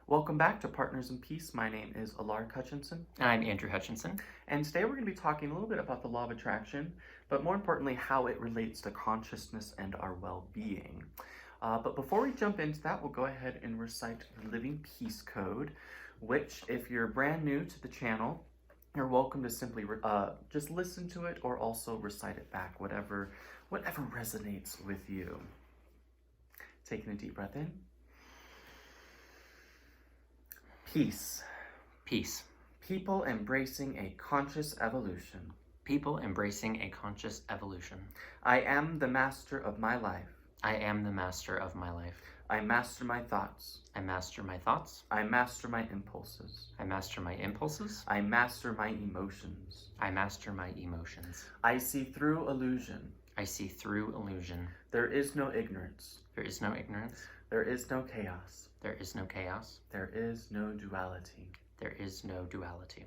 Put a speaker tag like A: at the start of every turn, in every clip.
A: Welcome back to Partners in Peace. My name is Alaric Hutchinson.
B: And I'm Andrew Hutchinson.
A: And today we're going to be talking a little bit about the law of attraction, but more importantly, how it relates to consciousness and our well-being. But before we jump into that, we'll go ahead and recite the Living Peace Code, which, if you're brand new to the channel, you're welcome to simply just listen to it or also recite it back, whatever resonates with you. Taking a deep breath in. Peace.
B: Peace.
A: People embracing a conscious evolution.
B: People embracing a conscious evolution.
A: I am the master of my life.
B: I am the master of my life.
A: I master my thoughts.
B: I master my thoughts.
A: I master my impulses.
B: I master my impulses.
A: I master my emotions.
B: I master my emotions.
A: I see through illusion.
B: I see through illusion.
A: There is no ignorance.
B: There is no ignorance.
A: There is no chaos.
B: There is no chaos.
A: There is no duality.
B: There is no duality.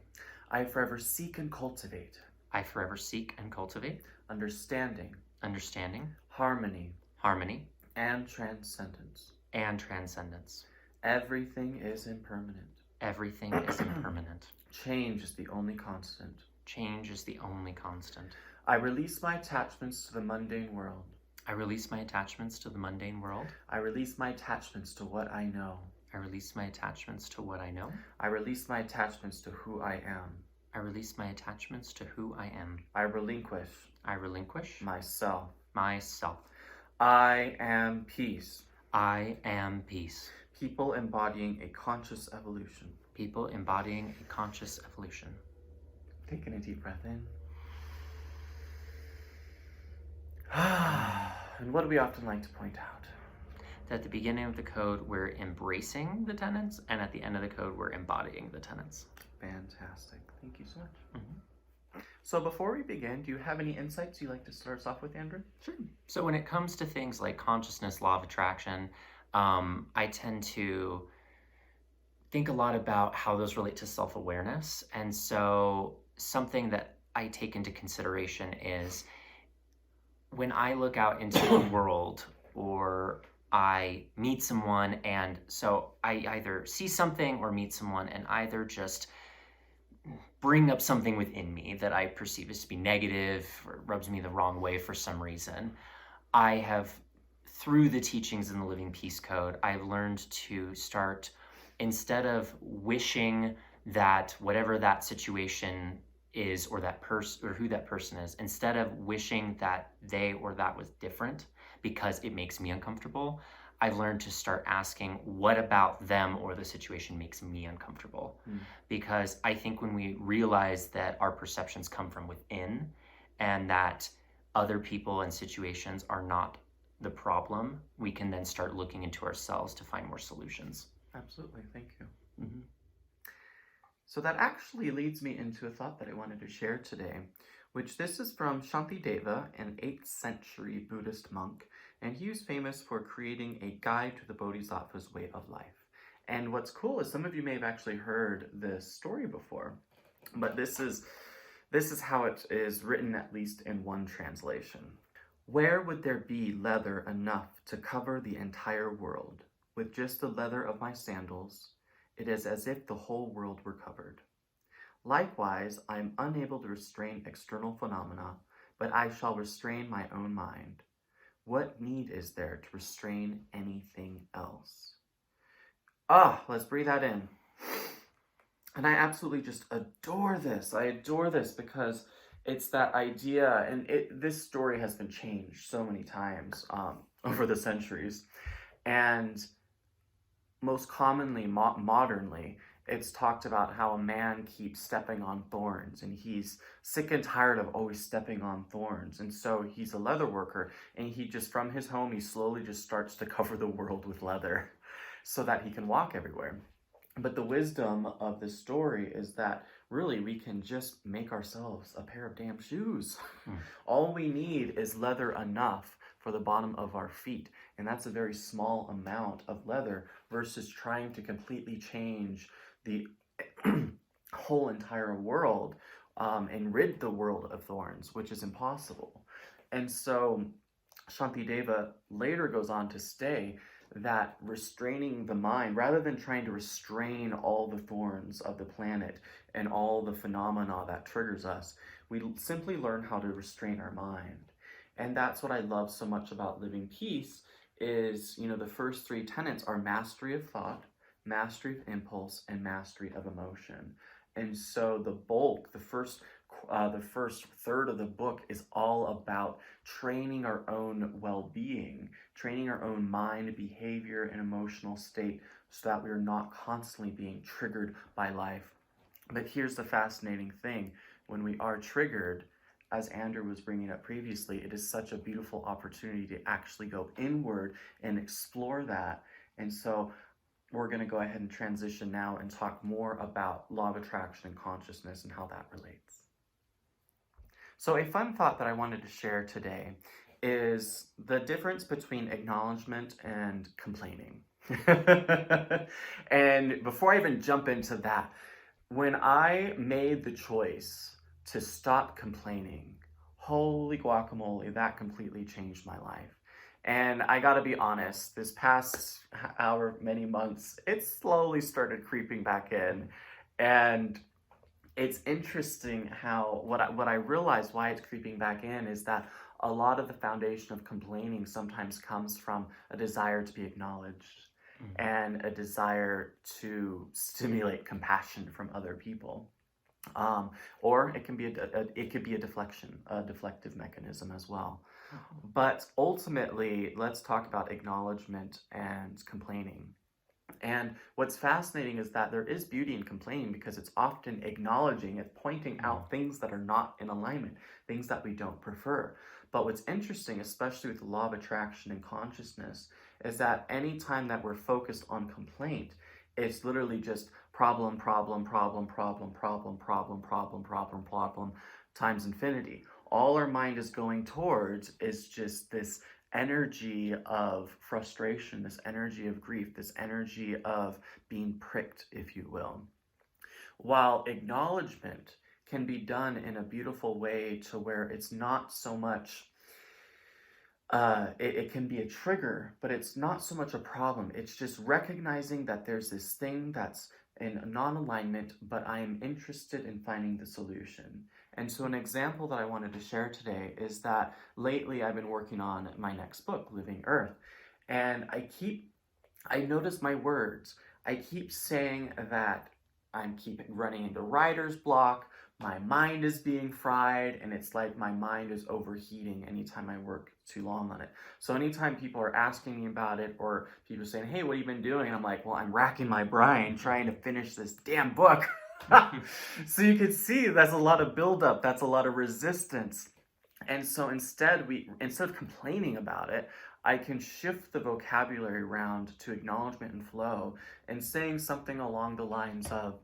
A: I forever seek and cultivate.
B: I forever seek and cultivate
A: Understanding.
B: understanding,
A: Harmony.
B: harmony,
A: And transcendence.
B: and transcendence.
A: Everything is impermanent.
B: Everything is impermanent.
A: Change is the only constant.
B: Change is the only constant.
A: I release my attachments to the mundane world.
B: I release my attachments to the mundane world.
A: I release my attachments to what I know.
B: I release my attachments to what I know.
A: I release my attachments to who I am.
B: I release my attachments to who I am.
A: I relinquish
B: I relinquish
A: myself.
B: myself.
A: I am peace.
B: I am peace.
A: People embodying a conscious evolution.
B: People embodying a conscious evolution.
A: Taking a deep breath in. And what do we often like to point out?
B: That at the beginning of the code, we're embracing the tenets, and at the end of the code, we're embodying the tenets.
A: Fantastic. Thank you so much.
B: Mm-hmm.
A: So before we begin, do you have any insights you'd like to start us off with, Andrew?
B: Sure. So when it comes to things like consciousness, law of attraction, I tend to think a lot about how those relate to self-awareness. And so something that I take into consideration is when I look out into the world or I meet someone, and so I either see something or meet someone and either just bring up something within me that I perceive as to be negative or rubs me the wrong way for some reason. I have, through the teachings in the Living Peace Code, I've learned to start, instead of wishing that whatever that situation is or that person or who that person is, instead of wishing that they or that was different because it makes me uncomfortable, I've learned to start asking what about them or the situation makes me uncomfortable. Because I think when we realize that our perceptions come from within and that other people and situations are not the problem, we can then start looking into ourselves to find more solutions.
A: Absolutely. Thank you.
B: Mm-hmm.
A: So that actually leads me into a thought that I wanted to share today, which this is from Shantideva, an 8th century Buddhist monk, and he was famous for creating a guide to the Bodhisattva's way of life. And what's cool is some of you may have actually heard this story before, but this is how it is written, at least in one translation. Where would there be leather enough to cover the entire world? With just the leather of my sandals, it is as if the whole world were covered. Likewise, I am unable to restrain external phenomena, but I shall restrain my own mind. What need is there to restrain anything else? Let's breathe that in. And I absolutely just adore this. I adore this because it's that idea, and this story has been changed so many times over the centuries. And most commonly, modernly, it's talked about how a man keeps stepping on thorns and he's sick and tired of always stepping on thorns. And so he's a leather worker, and he just, from his home, he slowly just starts to cover the world with leather so that he can walk everywhere. But the wisdom of this story is that really we can just make ourselves a pair of damn shoes. All we need is leather enough for the bottom of our feet. And that's a very small amount of leather versus trying to completely change the whole entire world and rid the world of thorns, which is impossible. And so Shantideva later goes on to say that restraining the mind, rather than trying to restrain all the thorns of the planet and all the phenomena that triggers us, we simply learn how to restrain our mind. And that's what I love so much about living peace is, the first three tenets are mastery of thought, mastery of impulse, and mastery of emotion. And so the first third of the book is all about training our own well-being, training our own mind, behavior, and emotional state so that we are not constantly being triggered by life. But here's the fascinating thing. When we are triggered, as Andrew was bringing up previously, it is such a beautiful opportunity to actually go inward and explore that. And so we're going to go ahead and transition now and talk more about law of attraction and consciousness and how that relates. So a fun thought that I wanted to share today is the difference between acknowledgement and complaining. And before I even jump into that, when I made the choice to stop complaining, holy guacamole, that completely changed my life. And I gotta be honest, this past hour, many months, it slowly started creeping back in. And it's interesting how what I realized why it's creeping back in is that a lot of the foundation of complaining sometimes comes from a desire to be acknowledged and a desire to stimulate compassion from other people. Or it can be it could be a deflective mechanism as well. But ultimately, let's talk about acknowledgement and complaining. And what's fascinating is that there is beauty in complaining because it's often acknowledging, it's pointing out things that are not in alignment, things that we don't prefer. But what's interesting, especially with the law of attraction and consciousness, is that anytime that we're focused on complaint, it's literally just problem, problem, problem, problem, problem, problem, problem, problem, problem, times infinity. All our mind is going towards is just this energy of frustration, this energy of grief, this energy of being pricked, if you will. While acknowledgement can be done in a beautiful way to where it's not so much it can be a trigger, but it's not so much a problem. It's just recognizing that there's this thing that's in non-alignment, but I am interested in finding the solution. And so an example that I wanted to share today is that lately I've been working on my next book, Living Earth. And I notice my words. I keep saying that I'm running into writer's block, my mind is being fried, and it's like my mind is overheating anytime I work too long on it. So anytime people are asking me about it, or people are saying, hey, what have you been doing? And I'm like, well, I'm racking my brain trying to finish this damn book. So you can see that's a lot of buildup, that's a lot of resistance. And so instead of complaining about it, I can shift the vocabulary around to acknowledgement and flow and saying something along the lines of,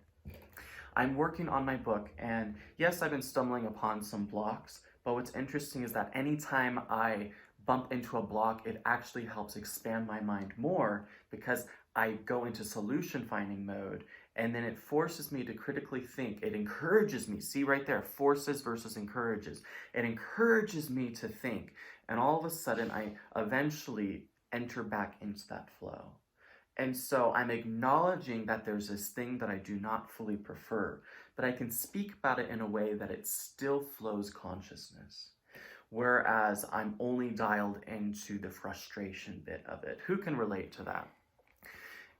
A: I'm working on my book, and yes, I've been stumbling upon some blocks, but what's interesting is that anytime I bump into a block, it actually helps expand my mind more because I go into solution finding mode, and then it forces me to critically think. It encourages me, see right there, forces versus encourages. It encourages me to think, and all of a sudden I eventually enter back into that flow. And so I'm acknowledging that there's this thing that I do not fully prefer, but I can speak about it in a way that it still flows consciousness. Whereas I'm only dialed into the frustration bit of it. Who can relate to that?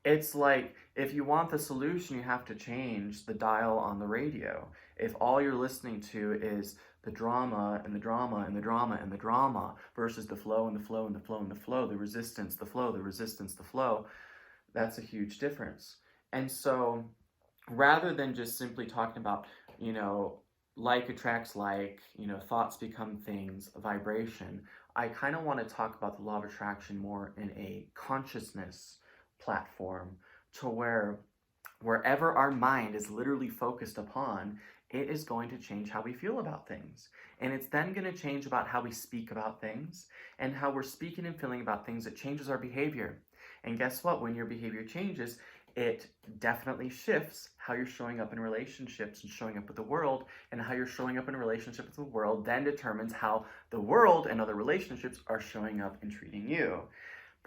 A: It's like if you want the solution, you have to change the dial on the radio. If all you're listening to is the drama and the drama and the drama and the drama versus the flow and the flow and the flow and the flow, the resistance, the flow, the resistance, the flow, that's a huge difference. And so rather than just simply talking about, like attracts like, thoughts become things, vibration, I kind of want to talk about the law of attraction more in a consciousness platform to wherever our mind is literally focused upon, it is going to change how we feel about things. And it's then going to change about how we speak about things, and how we're speaking and feeling about things. It changes our behavior. And guess what? When your behavior changes, it definitely shifts how you're showing up in relationships and showing up with the world, and how you're showing up in relationships with the world then determines how the world and other relationships are showing up and treating you.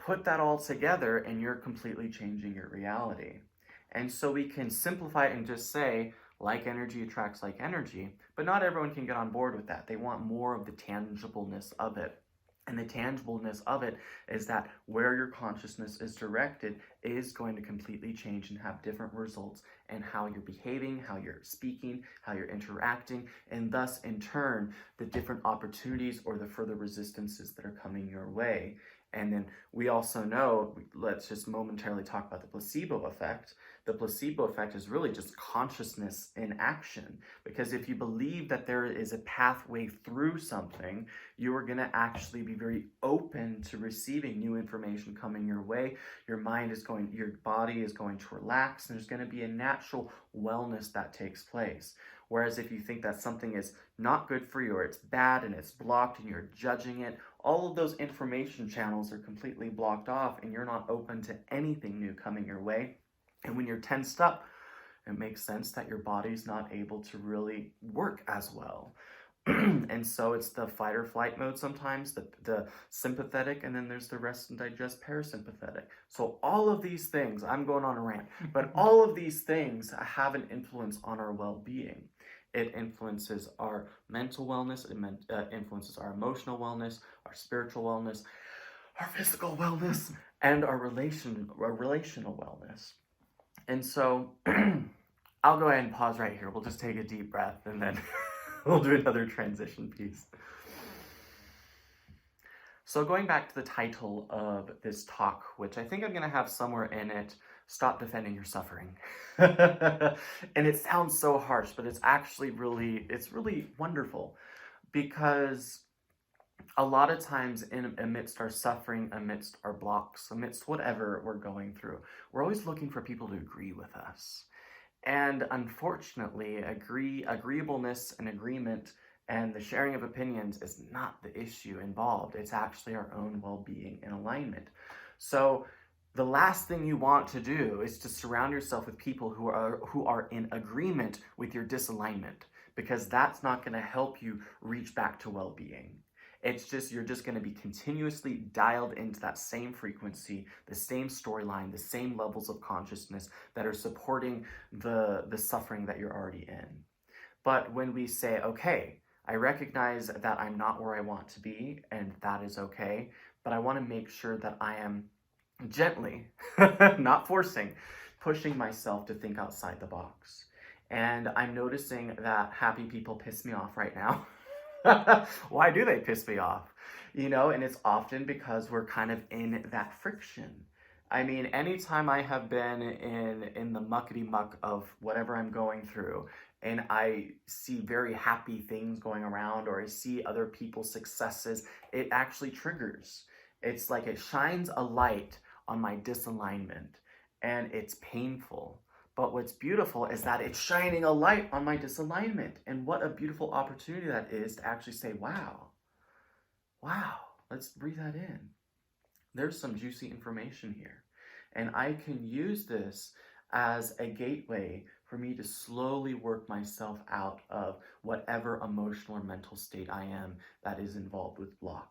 A: put that all together and you're completely changing your reality. And so we can simplify it and just say, like energy attracts like energy, but not everyone can get on board with that. They want more of the tangibleness of it. And the tangibleness of it is that where your consciousness is directed is going to completely change and have different results in how you're behaving, how you're speaking, how you're interacting, and thus, in turn, the different opportunities or the further resistances that are coming your way. And then we also know, let's just momentarily talk about the placebo effect. The placebo effect is really just consciousness in action. Because if you believe that there is a pathway through something, you are going to actually be very open to receiving new information coming your way. Your body is going to relax, and there's going to be a natural wellness that takes place. Whereas if you think that something is not good for you, or it's bad and it's blocked and you're judging it, all of those information channels are completely blocked off and you're not open to anything new coming your way. And when you're tensed up, it makes sense that your body's not able to really work as well. And so it's the fight or flight mode sometimes, the sympathetic, and then there's the rest and digest parasympathetic. So all of these things, I'm going on a rant, but all of these things have an influence on our well-being. It influences our mental wellness, it influences our emotional wellness, our spiritual wellness, our physical wellness, and our relational wellness. And so I'll go ahead and pause right here. We'll just take a deep breath and then we'll do another transition piece. So going back to the title of this talk, which I think I'm going to have somewhere in it, Stop Defending Your Suffering. And it sounds so harsh, but it's actually really wonderful, because a lot of times amidst our suffering, amidst our blocks, amidst whatever we're going through, we're always looking for people to agree with us. And unfortunately, agreeableness and agreement and the sharing of opinions is not the issue involved. It's actually our own well-being and alignment. So the last thing you want to do is to surround yourself with people who are in agreement with your disalignment, because that's not going to help you reach back to well-being. You're just going to be continuously dialed into that same frequency, the same storyline, the same levels of consciousness that are supporting the suffering that you're already in. But when we say, okay, I recognize that I'm not where I want to be, and that is okay, but I want to make sure that I am gently, not forcing, pushing myself to think outside the box. And I'm noticing that happy people piss me off right now. Why do they piss me off? And it's often because we're kind of in that friction. I mean, anytime I have been in the muckety muck of whatever I'm going through, and I see very happy things going around, or I see other people's successes, it actually triggers. It's like it shines a light on my disalignment, and it's painful. But what's beautiful is that it's shining a light on my disalignment. And what a beautiful opportunity that is to actually say, wow, let's breathe that in. There's some juicy information here. And I can use this as a gateway for me to slowly work myself out of whatever emotional or mental state I am that is involved with block.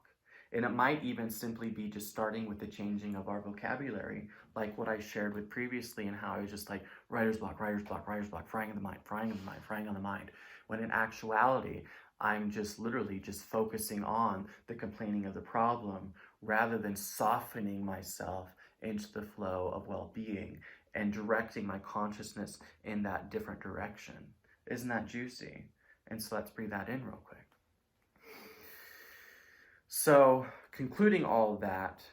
A: And it might even simply be just starting with the changing of our vocabulary, like what I shared with previously, and how I was just like, writer's block, frying on the mind. When in actuality, I'm just literally just focusing on the complaining of the problem rather than softening myself into the flow of well-being and directing my consciousness in that different direction. Isn't that juicy? And so let's breathe that in real quick. So, concluding all of that,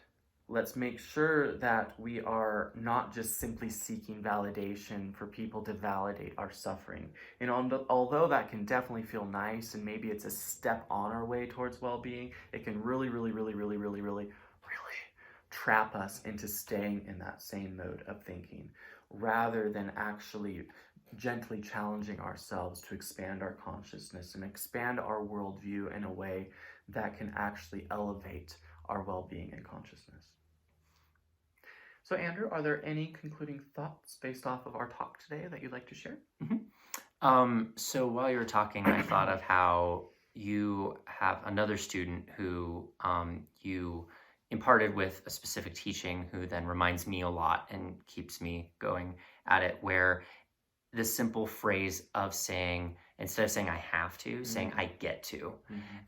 A: let's make sure that we are not just simply seeking validation for people to validate our suffering. Although that can definitely feel nice, and maybe it's a step on our way towards well-being, it can really trap us into staying in that same mode of thinking, rather than actually gently challenging ourselves to expand our consciousness and expand our worldview in a way that can actually elevate our well-being and consciousness. So Andrew, are there any concluding thoughts based off of our talk today that you'd like to share?
B: So while you were talking, I thought of how you have another student who you imparted with a specific teaching who then reminds me a lot and keeps me going at it, where the simple phrase of saying, instead of saying I have to, saying I get to.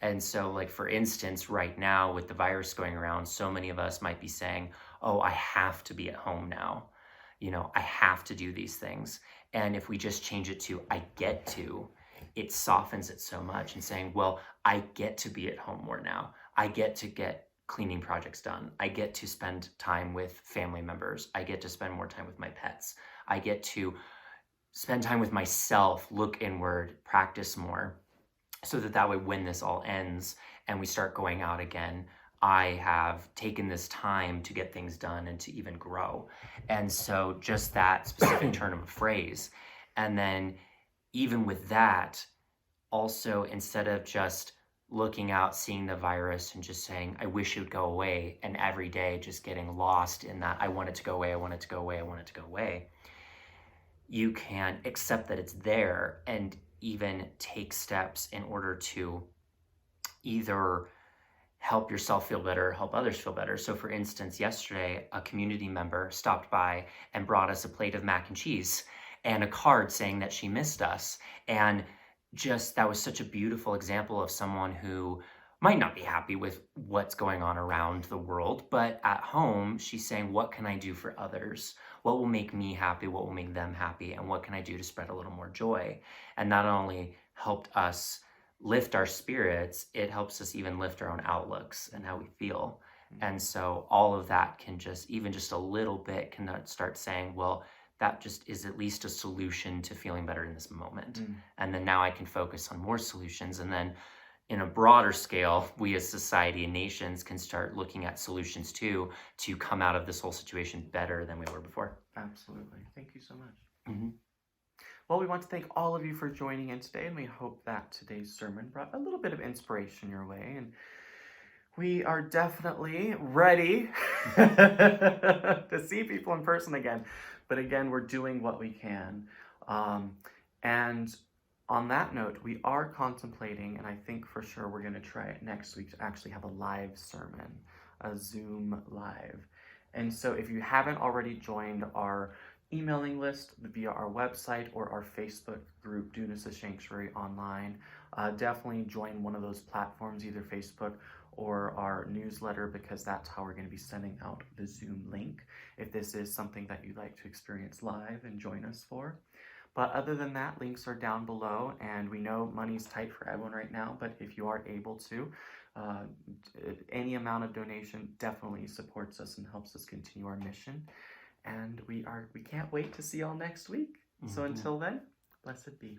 B: And so, like, for instance, right now with the virus going around, so many of us might be saying, oh, I have to be at home now. I have to do these things. And if we just change it to I get to, it softens it so much, and saying, well, I get to be at home more now. I get to get cleaning projects done. I get to spend time with family members. I get to spend more time with my pets. I get to spend time with myself, look inward, practice more, so that way when this all ends and we start going out again, I have taken this time to get things done and to even grow. And so just that specific turn of a phrase. And then even with that, also, instead of just looking out, seeing the virus and just saying, I wish it would go away, and every day just getting lost in that, I want it to go away, I want it to go away, I want it to go away, you can accept that it's there and even take steps in order to either help yourself feel better, help others feel better. So for instance, yesterday, a community member stopped by and brought us a plate of mac and cheese and a card saying that she missed us. And just that was such a beautiful example of someone who might not be happy with what's going on around the world, but at home, she's saying, what can I do for others? What will make me happy? What will make them happy? And what can I do to spread a little more joy? And not only helped us lift our spirits, it helps us even lift our own outlooks and how we feel. And so all of that can just, even just a little bit, can start saying, well, that just is at least a solution to feeling better in this moment. And then now I can focus on more solutions. And then in a broader scale, we as society and nations can start looking at solutions too, to come out of this whole situation better than we were before.
A: Absolutely. Thank you so much. Well, we want to thank all of you for joining in today, and we hope that today's sermon brought a little bit of inspiration your way. And we are definitely ready to see people in person again. But again, we're doing what we can. And on that note, we are contemplating, and I think for sure we're going to try it next week, to actually have a live sermon, a Zoom live. And so if you haven't already joined our emailing list via our website or our Facebook group, Dunisha Sanctuary Online, definitely join one of those platforms, either Facebook or our newsletter, because that's how we're going to be sending out the Zoom link if this is something that you'd like to experience live and join us for. But other than that, links are down below, and we know money's tight for everyone right now, but if you are able to, any amount of donation definitely supports us and helps us continue our mission. And we can't wait to see y'all next week. So until then, blessed be.